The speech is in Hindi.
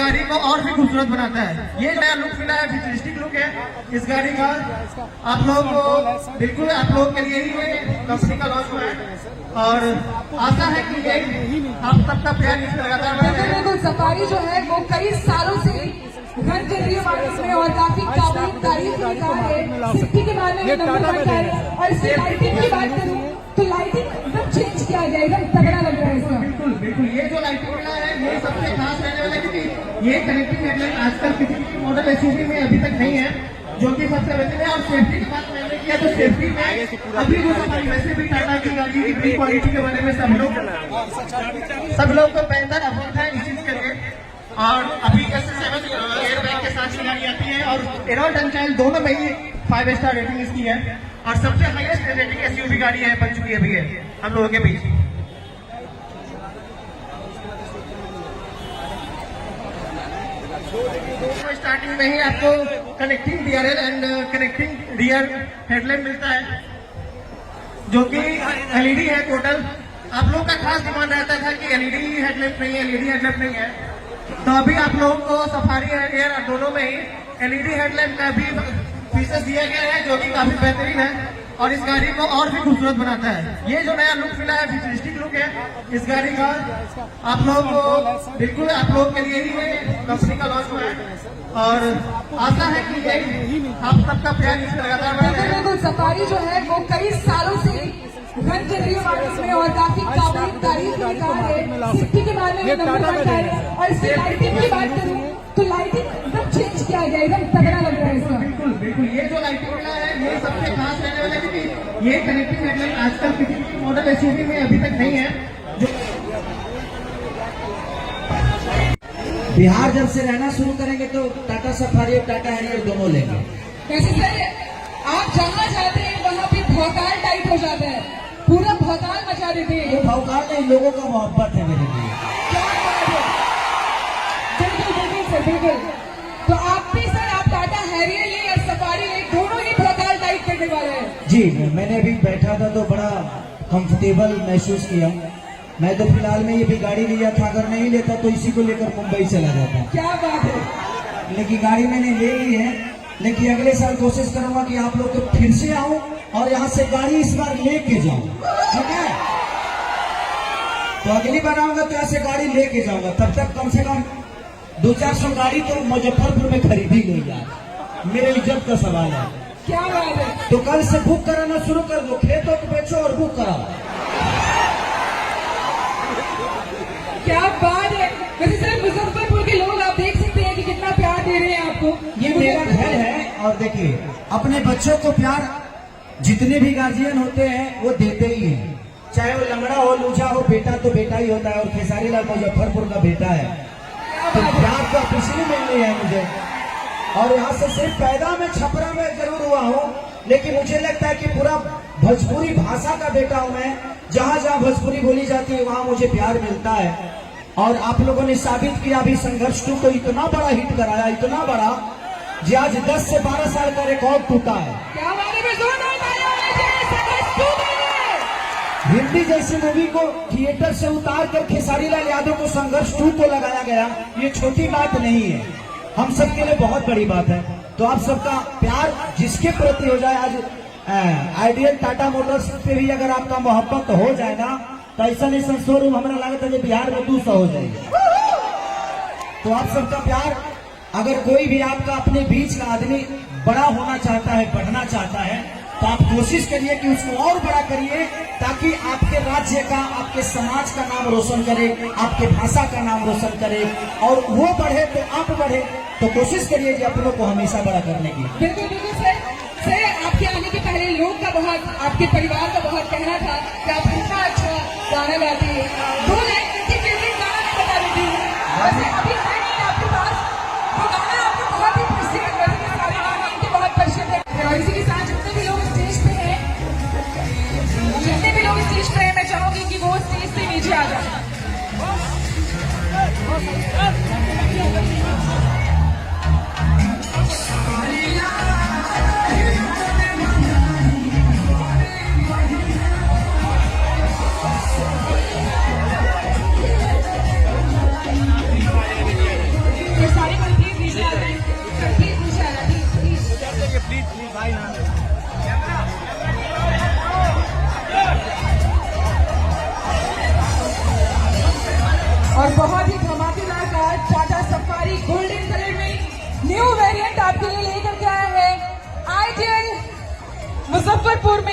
गाड़ी को और भी खूबसूरत बनाता है। ये नया लुक मिला है, फ्यूचरिस्टिक लुक है इस गाड़ी का। आप लोग को बिल्कुल आप लोग के लिए ही कंपनी का लॉन्च हुआ है और आशा है कि ये आप सबका प्यार इस लगातार। बिल्कुल सफारी जो है वो कई सालों से घर के लिए में और काफी काबिल तारीफ की काम है। सेफ्टी के मामले में नंबर वन है। और इसकी लाइटिंग की बात करूं तो लाइटिंग एकदम चेंज किया गया, एकदम तगड़ा लग रहा है इसका। बिल्कुल बिल्कुल, ये जो लाइटिंग मिला है ये सबसे खास रहने वाला है क्योंकि ये कनेक्टिंग हेडलाइट आजकल किसी मॉडल एसयूवी में अभी तक नहीं है, जो कि सबसे बेहतर है। और सेफ्टी की बात मैंने किया तो सेफ्टी में अभी जो हमारी वैसे भी टाटा की गाड़ी की बिल्ड क्वालिटी के बारे में सब लोग को बेहतर अफोर्ड है इस चीज के लिए। और अभी S7 एयर बैग के साथ की गाड़ी आती है और एरोल्ट एंड चाइल्ड दोनों में ही 5 स्टार रेटिंग इसकी है और सबसे हाईएस्ट रेटिंग एसयूवी गाड़ी है, बन चुकी है अभी है हम लोगों के बीच। स्टार्टिंग में ही आपको connecting DRL and connecting rear headlight मिलता है जो कि एलईडी है टोटल। आप लोगों का खास डिमांड रहता था कि एलईडी हेडलाइट नहीं है, एलईडी हेडलाइट नहीं है, तो अभी आप लोगों को सफारी एयर दोनों में ही एलईडी हेडलाइट का भी फीचर्स दिया गया है जो कि काफी बेहतरीन है और इस गाड़ी को और भी खूबसूरत बनाता है। ये जो नया लुक मिला है, फ्यूचरिस्टिक लुक है इस गाड़ी का। आप लोग को बिल्कुल आप लोग के लिए ही कंपनी का लॉन्च हुआ है और आशा है कि ये आप सबका प्यार इस लगातार। बिल्कुल सफारी जो है वो कई सालों से घर के लिए में और काफी काबिल तारीफ की काम है। सेफ्टी के मामले में नंबर वन है। और इसकी लाइटिंग की बात करूं तो लाइटिंग एकदम चेंज किया गया, एकदम तगड़ा लग रहा है इसका। बिल्कुल बिल्कुल, ये जो लाइटिंग मिला है ये सबसे खास रहने वाला है क्योंकि ये कनेक्टिंग हेडलाइट आजकल किसी मॉडल एसयूवी में अभी तक नहीं है। जो बिहार जब से रहना शुरू करेंगे तो टाटा सफारी और टाटा हैरियर दोनों लेंगे। वैसे सर आप जहाँ जाते हैं वहाँ पे भौकाल टाइट हो जाता है, पूरा भौकाल मचा देते हैं। ये भौकाल नहीं, लोगों का मोहब्बत है मेरे लिए। क्या बात है, बिल्कुल बिल्कुल सर बिल्कुल। तो आप भी सर आप टाटा हैरियर ले या सफारी ले, दोनों ही भौकाल टाइट करने वाले हैं। जी मैंने अभी बैठा था तो बड़ा कंफर्टेबल महसूस किया। मैं तो फिलहाल में ये भी गाड़ी लिया था, अगर नहीं लेता तो इसी को लेकर मुंबई चला जाता। क्या बात है। लेकिन गाड़ी मैंने ले ली है, लेकिन अगले साल कोशिश करूंगा कि आप लोग को फिर से आऊं और यहाँ से गाड़ी इस बार लेके जाऊं, ठीक है? तो अगली बार आऊंगा तो ऐसे गाड़ी लेके जाऊंगा। तब तक कम से कम 200-400 गाड़ी तो मुजफ्फरपुर में खरीदी गई यार, मेरे इज्जत का सवाल है। क्या बात है। तो कल से बुक कराना शुरू कर दो, खेतों को बेचो और बुक कराओ। क्या बात है। वैसे सर मुजफ्फरपुर के लोग आप देख सकते हैं कि कितना प्यार दे रहे हैं आपको। ये मेरा घर है और देखिए अपने बच्चों को प्यार जितने भी गार्जियन होते हैं वो देते ही हैं, चाहे वो लंगड़ा हो लूझा हो, बेटा तो बेटा ही होता है और खेसारी लाल मुजफ्फरपुर का बेटा है, तो प्यार तो ऑफिशियली मिल रही है मुझे। और यहाँ से सिर्फ पैदा में छपरा में जरूर हुआ हूँ, लेकिन मुझे लगता है कि पूरा भोजपुरी भाषा का बेटा हूँ मैं। जहाँ जहाँ भोजपुरी बोली जाती है वहाँ मुझे प्यार मिलता है। और आप लोगों ने साबित किया अभी संघर्ष 2 को इतना बड़ा हिट कराया, इतना बड़ा जी आज 10 से 12 साल का रिकॉर्ड टूटा है। क्या बात है। संघर्ष 2 हिंदी जैसी मूवी को थिएटर से उतार कर खेसारी लाल यादव को संघर्ष 2 को लगाया गया, ये छोटी बात नहीं है, हम सबके लिए बहुत बड़ी बात है। तो आप सबका प्यार जिसके प्रति हो जाए, आज आइडियल टाटा मोटर्स पे भी अगर आपका मोहब्बत हो जाए ना तो ऐसा नहीं शोरूम हमारा लागत है बिहार में 200 हो जाएगी। तो आप सबका प्यार, अगर कोई भी आपका अपने बीच का आदमी बड़ा होना चाहता है, बढ़ना चाहता है, तो आप कोशिश करिए कि उसको और बड़ा करिए ताकि आपके राज्य का, आपके समाज का नाम रोशन करे, आपके भाषा का नाम रोशन करे और वो बढ़े तो आप बढ़े। तो कोशिश करिए कि अपनों को हमेशा बड़ा करने की। बिल्कुल बिल्कुल सर। सर आपके आने के पहले लोग का बहुत, आपके परिवार का बहुत कहना था कि आप इतना अच्छा गाना गाते हैं। 2 लाइन इनके फेवरेट गाना नहीं बता देती वैसे अभी है नहीं आपके पास वो गाना, आपको बहुत ही प्रसिद्ध है, सारे गाने इनके बहुत प्रसिद्ध है। और इसी के साथ जितने भी लोग स्टेज पे हैं, मैं चाहूंगी कि वो स्टेज से नीचे आ जाए। और बहुत ही धमाकेदार car Tata safari golden colour में न्यू वेरिएंट आपके लिए लेकर के आया है आईटीएल मुजफ्फरपुर में।